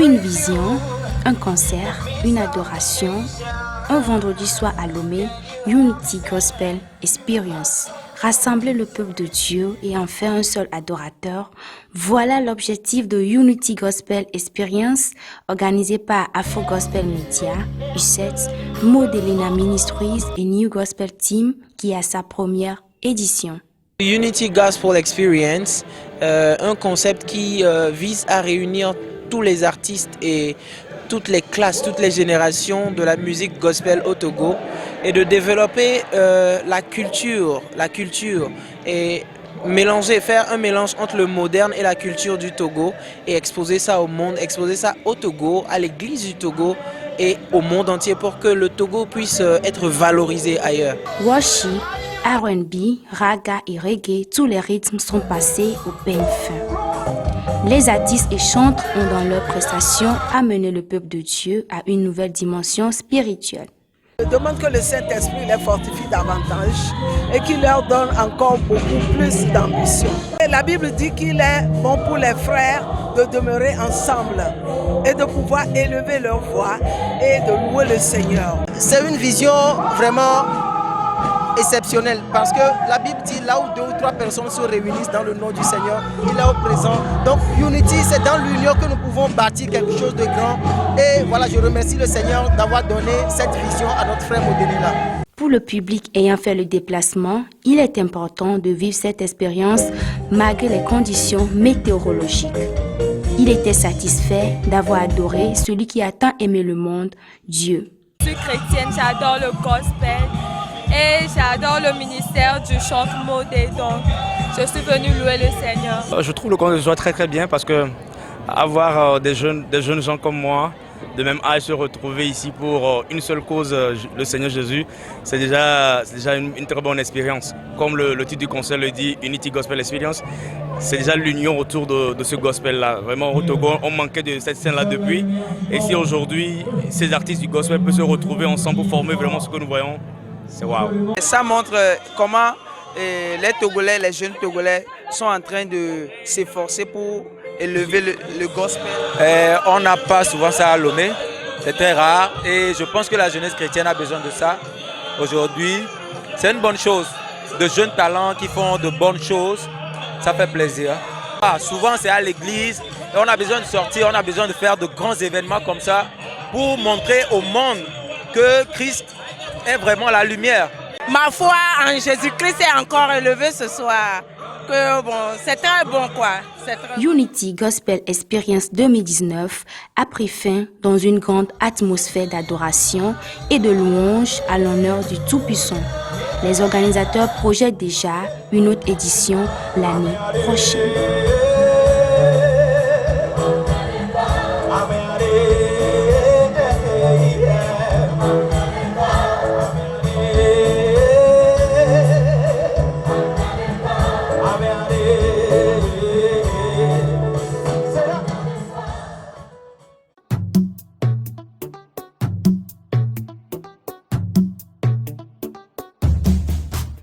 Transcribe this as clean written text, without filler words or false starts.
Une vision, un concert, une adoration, un vendredi soir à Lomé, Unity Gospel Experience. Rassembler le peuple de Dieu et en faire un seul adorateur, voilà l'objectif de Unity Gospel Experience, organisé par Afro Gospel Media, U7, Modelina Ministries et New Gospel Team, qui a sa première édition. Unity Gospel Experience, un concept qui vise à réunir tous les artistes et toutes les classes, toutes les générations de la musique gospel au Togo et de développer la culture et faire un mélange entre le moderne et la culture du Togo et exposer ça au monde, exposer ça au Togo, à l'église du Togo et au monde entier pour que le Togo puisse être valorisé ailleurs. Worship, R&B, raga et reggae, tous les rythmes sont passés au peigne fin. Les artistes et chantres ont dans leurs prestations amené le peuple de Dieu à une nouvelle dimension spirituelle. Je demande que le Saint-Esprit les fortifie davantage et qu'il leur donne encore beaucoup plus d'ambition. La Bible dit qu'il est bon pour les frères de demeurer ensemble et de pouvoir élever leur voix et de louer le Seigneur. C'est une vision vraiment exceptionnel parce que la Bible dit là où 2 ou 3 personnes se réunissent dans le nom du Seigneur, il est au présent. Donc Unity, c'est dans l'union que nous pouvons bâtir quelque chose de grand. Et voilà, je remercie le Seigneur d'avoir donné cette vision à notre frère Modelina. Pour le public ayant fait le déplacement, il est important de vivre cette expérience malgré les conditions météorologiques. Il était satisfait d'avoir adoré celui qui a tant aimé le monde, Dieu. Je suis chrétienne, j'adore le gospel. Et j'adore le ministère du chant modé, donc je suis venue louer le Seigneur. Je trouve le concert très très bien parce que avoir des jeunes gens comme moi, de même âge, se retrouver ici pour une seule cause, le Seigneur Jésus, c'est déjà une très bonne expérience. Comme le titre du concert le dit, Unity Gospel Experience, c'est déjà l'union autour de ce gospel-là. Vraiment au Togo, on manquait de cette scène-là depuis. Et si aujourd'hui, ces artistes du gospel peuvent se retrouver ensemble pour former vraiment ce que nous voyons, c'est waouh. Ça montre comment les Togolais, les jeunes Togolais sont en train de s'efforcer pour élever le gospel. On n'a pas souvent ça à Lomé, c'est très rare et je pense que la jeunesse chrétienne a besoin de ça. Aujourd'hui, c'est une bonne chose. De jeunes talents qui font de bonnes choses, ça fait plaisir. Souvent c'est à l'église et on a besoin de sortir, on a besoin de faire de grands événements comme ça pour montrer au monde que Christ est vraiment la lumière. Ma foi en Jésus-Christ est encore élevée ce soir. C'est très bon quoi. Unity Gospel Experience 2019 a pris fin dans une grande atmosphère d'adoration et de louange à l'honneur du Tout-Puissant. Les organisateurs projettent déjà une autre édition l'année prochaine.